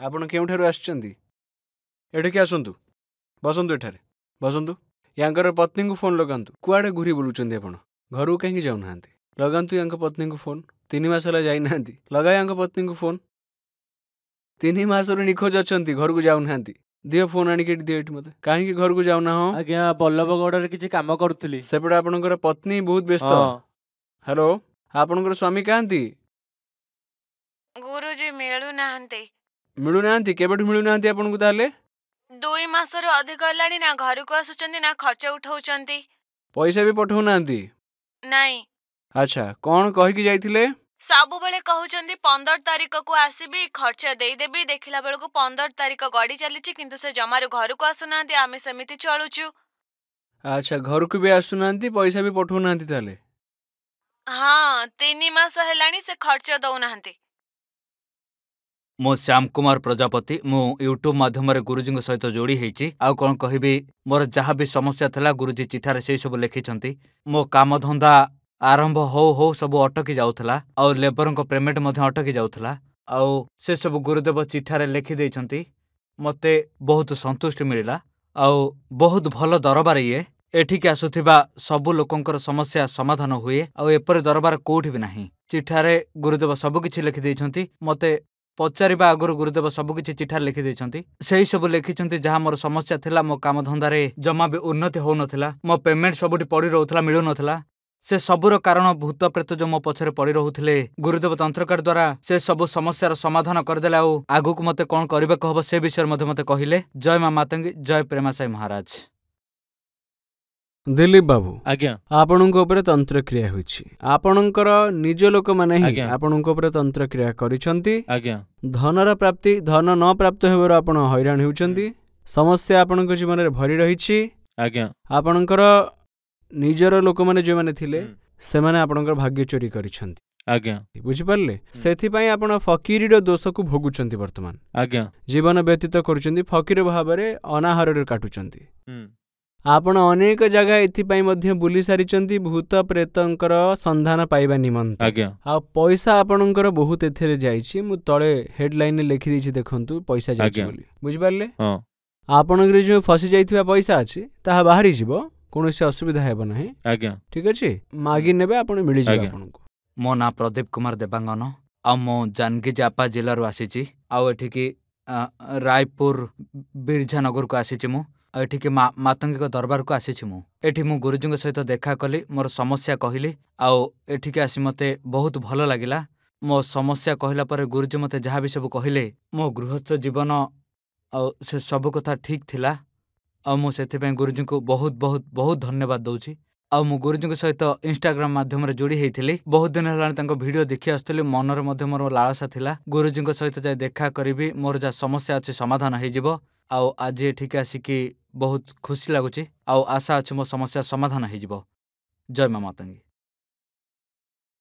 ଆପଣ କେଉଁଠାରୁ ଆସିଛନ୍ତି? ଏଠିକି ଆସନ୍ତୁ, ବସନ୍ତୁ, ଏଠାରେ ବସନ୍ତୁ। ୟାଙ୍କର ପତ୍ନୀଙ୍କୁ ଫୋନ୍ ଲଗାନ୍ତୁ। କୁଆଡ଼େ ଘୁରି ବୁଲୁଛନ୍ତି ଆପଣ? ଘରକୁ କାହିଁକି ଯାଉନାହାନ୍ତି? ଲଗାନ୍ତୁ ୟାଙ୍କ ପତ୍ନୀଙ୍କୁ ଫୋନ୍। 3 ମାସ ହେଲା ଯାଇନାହାନ୍ତି, ଲଗା ୟାଙ୍କ ପତ୍ନୀଙ୍କୁ ଫୋନ୍। 3 ମାସରୁ ନିଖୋଜ ଅଛନ୍ତି, ଘରକୁ ଯାଉନାହାନ୍ତି। ଦିଅ ଫୋନ୍ ଆଣିକି ଏଠି ଦିଅ ଏଠି ମୋତେ। କାହିଁକି ଘରକୁ ଯାଉନାହଁ? ଆଜ୍ଞା ବଲ୍ଲଭଗଡ଼ରେ କିଛି କାମ କରୁଥିଲି। ସେପଟେ ଆପଣଙ୍କର ପତ୍ନୀ ବହୁତ ବ୍ୟସ୍ତ। ହଁ। ହ୍ୟାଲୋ, ଆପଣଙ୍କର ସ୍ୱାମୀ କାହାନ୍ତି? ଗୁରୁଜୀ ମିଳୁନାହାନ୍ତି। ମିଳୁନାହାନ୍ତି? କେବେଠୁ ମିଳୁନାହାନ୍ତି ଆପଣଙ୍କୁ ତାହେଲେ? 2 ମାସରୁ ଅଧିକ ହେଲାଣି, ନା ଘରକୁ ଆସୁଛନ୍ତି ନା ଖର୍ଚ୍ଚ ଉଠଉଛନ୍ତି। ପଇସା ବି ପଠଉନାହାନ୍ତି? ନାଇଁ। ଆଚ୍ଛା, କ'ଣ କହିକି ଯାଇଥିଲେ? ସବୁବେଳେ କହୁଛନ୍ତି 15 ତାରିଖକୁ ଆସିବି, ଖର୍ଚ୍ଚ ଦେଇଦେବି। ଦେଖିଲା ବେଳକୁ 15 ତାରିଖ ଗଡ଼ି ଚାଲିଛି, କିନ୍ତୁ ସେ ଜମାରୁ ଘରକୁ ଆସୁନାହାନ୍ତି। ଆମେ ସେମିତି ଚଳୁଛୁ। ଆଚ୍ଛା, ଘରକୁ ବି ଆସୁନାହାନ୍ତି, ପଇସା ବି ପଠଉନାହାନ୍ତି ତାହେଲେ? ହଁ, 3 ମାସ ହେଲାଣି ସେ ଖର୍ଚ୍ଚ ଦଉନାହାନ୍ତି। ମୁଁ ଶ୍ୟାମ କୁମାର ପ୍ରଜାପତି। ମୁଁ ୟୁଟ୍ୟୁବ ମାଧ୍ୟମରେ ଗୁରୁଜୀଙ୍କ ସହିତ ଯୋଡ଼ି ହେଇଛି। ଆଉ କ'ଣ କହିବି, ମୋର ଯାହା ବି ସମସ୍ୟା ଥିଲା ଗୁରୁଜୀ ଚିଠାରେ ସେଇ ସବୁ ଲେଖିଛନ୍ତି। ମୋ କାମଧନ୍ଦା ଆରମ୍ଭ ହଉ ହଉ ସବୁ ଅଟକି ଯାଉଥିଲା, ଆଉ ଲେବରଙ୍କ ପେମେଣ୍ଟ ମଧ୍ୟ ଅଟକି ଯାଉଥିଲା। ଆଉ ସେସବୁ ଗୁରୁଦେବ ଚିଠାରେ ଲେଖି ଦେଇଛନ୍ତି। ମୋତେ ବହୁତ ସନ୍ତୁଷ୍ଟି ମିଳିଲା, ଆଉ ବହୁତ ଭଲ ଦରବାର ଇଏ। ଏଠିକି ଆସୁଥିବା ସବୁ ଲୋକଙ୍କର ସମସ୍ୟା ସମାଧାନ ହୁଏ, ଆଉ ଏପରି ଦରବାର କୋଉଠି ବି ନାହିଁ। ଚିଠାରେ ଗୁରୁଦେବ ସବୁକିଛି ଲେଖିଦେଇଛନ୍ତି। ମୋତେ ପଚାରିବା ଆଗରୁ ଗୁରୁଦେବ ସବୁକିଛି ଚିଠାରେ ଲେଖିଦେଇଛନ୍ତି। ସେଇ ସବୁ ଲେଖିଛନ୍ତି ଯାହା ମୋର ସମସ୍ୟା ଥିଲା। ମୋ କାମଧନ୍ଦାରେ ଜମା ବି ଉନ୍ନତି ହଉନଥିଲା, ମୋ ପେମେଣ୍ଟ ସବୁଠି ପଡ଼ି ରହୁଥିଲା, ମିଳୁନଥିଲା। ସେ ସବୁର କାରଣ ଭୂତ ପ୍ରେତ ଯେଉଁ ମୋ ପଛରେ ପଡ଼ି ରହୁଥିଲେ, ଗୁରୁଦେବ ତନ୍ତ୍ରକାର୍ଡ଼ ଦ୍ୱାରା ସେ ସବୁ ସମସ୍ୟାର ସମାଧାନ କରିଦେଲେ। ଆଉ ଆଗକୁ ମୋତେ କ'ଣ କରିବାକୁ ହବ ସେ ବିଷୟରେ ମଧ୍ୟ ମୋତେ କହିଲେ। ଜୟ ମା ମାତଙ୍ଗୀ, ଜୟ ପ୍ରେମାସାଇ ମହାରାଜ। ଦିଲ୍ଲୀପ ବାବୁ, ଆଜ୍ଞା ଆପଣଙ୍କ ଉପରେ ତନ୍ତ୍ରକ୍ରିୟା ହୋଇଛି। ଆପଣଙ୍କର ନିଜ ଲୋକମାନେ ହିଁ ଆଜ୍ଞା ଆପଣଙ୍କ ଉପରେ ତନ୍ତ୍ରକ୍ରିୟା କରିଛନ୍ତି। ଆଜ୍ଞା ଧନର ପ୍ରାପ୍ତି, ଧନ ନ ପ୍ରାପ୍ତ ହେବାରୁ ଆପଣ ହଇରାଣ ହେଉଛନ୍ତି। ସମସ୍ୟା ଆପଣଙ୍କ ଜୀବନରେ ଭରି ରହିଛି। ଆଜ୍ଞା ଆପଣଙ୍କର ନିଜର ଲୋକମାନେ ଯେଉଁମାନେ ଥିଲେ ସେମାନେ ଆପଣଙ୍କର ଭାଗ୍ୟ ଚୋରି କରିଛନ୍ତି। ଆଜ୍ଞା ବୁଝିପାରିଲେ? ସେଥିପାଇଁ ଆପଣ ଫକିରିର ଦୋଷକୁ ଭୋଗୁଛନ୍ତି। ବର୍ତ୍ତମାନ ଆଜ୍ଞା ଜୀବନ ବ୍ୟତୀତ କରୁଛନ୍ତି, ଫକିର ଭାବରେ ଅନାହାରରେ କାଟୁଛନ୍ତି। ଆପଣ ଅନେକ ଜାଗା ଏଥିପାଇଁ ମଧ୍ୟ ବୁଲି ସାରିଛନ୍ତି, ଭୂତ ପ୍ରେତଙ୍କର ସନ୍ଧାନ ପାଇବା ନିମନ୍ତେ। ଆଜ୍ଞା ଆଉ ପଇସା ଆପଣଙ୍କର ବହୁତ ଏଥିରେ ଯାଇଛି। ମୁଁ ତଳେ ହେଡଲାଇନରେ ଲେଖିଦେଇଛି, ଦେଖନ୍ତୁ ପଇସା ଯାଇଛି ଆଜ୍ଞା ବୋଲି। ବୁଝିପାରିଲେ? ହଁ ଆପଣଙ୍କର ଯେଉଁ ଫସି ଯାଇଥିବା ପଇସା ଅଛି ତାହା ବାହାରିଯିବ, କୌଣସି ଅସୁବିଧା ହେବ ନାହିଁ। ଆଜ୍ଞା ଠିକ ଅଛି, ମାଗି ନେବେ, ଆପଣ ମିଳିଯିବ ଆଜ୍ଞା। ଆପଣଙ୍କୁ। ମୋ ନାଁ ପ୍ରଦୀପ କୁମାର ଦେବାଙ୍ଗନ, ଆଉ ମୁଁ ଜାନଗିଜାପା ଜିଲ୍ଲାରୁ ଆସିଛି। ଆଉ ଏଠିକି ରାୟପୁର ବିରଜାନଗରକୁ ଆସିଛି ମୁଁ। ଆଉ ଏଠିକି ମାତଙ୍ଗୀଙ୍କ ଦରବାରକୁ ଆସିଛି ମୁଁ। ଏଠି ମୁଁ ଗୁରୁଜୀଙ୍କ ସହିତ ଦେଖା କଲି, ମୋର ସମସ୍ୟା କହିଲି, ଆଉ ଏଠିକି ଆସି ମୋତେ ବହୁତ ଭଲ ଲାଗିଲା। ମୋ ସମସ୍ୟା କହିଲା ପରେ ଗୁରୁଜୀ ମୋତେ ଯାହା ବି ସବୁ କହିଲେ, ମୋ ଗୃହସ୍ଥ ଜୀବନ ଆଉ ସେ ସବୁ କଥା ଠିକ୍ ଥିଲା। ଆଉ ମୁଁ ସେଥିପାଇଁ ଗୁରୁଜୀଙ୍କୁ ବହୁତ ବହୁତ ବହୁତ ଧନ୍ୟବାଦ ଦେଉଛି। ଆଉ ମୁଁ ଗୁରୁଜୀଙ୍କ ସହିତ ଇନଷ୍ଟାଗ୍ରାମ ମାଧ୍ୟମରେ ଯୋଡ଼ି ହେଇଥିଲି। ବହୁତ ଦିନ ହେଲାଣି ତାଙ୍କ ଭିଡ଼ିଓ ଦେଖି ଆସୁଥିଲି। ମନରେ ମଧ୍ୟ ମୋର ଲାଳସା ଥିଲା, ଗୁରୁଜୀଙ୍କ ସହିତ ଯାଇ ଦେଖା କରିବି, ମୋର ଯାହା ସମସ୍ୟା ଅଛି ସମାଧାନ ହେଇଯିବ। ଆଉ ଆଜି ଏଠିକି ଆସିକି ବହୁତ ଖୁସି ଲାଗୁଛି, ଆଉ ଆଶା ଅଛି ମୋ ସମସ୍ୟା ସମାଧାନ ହେଇଯିବ। ଜୟ ମା ମାତଙ୍ଗୀ।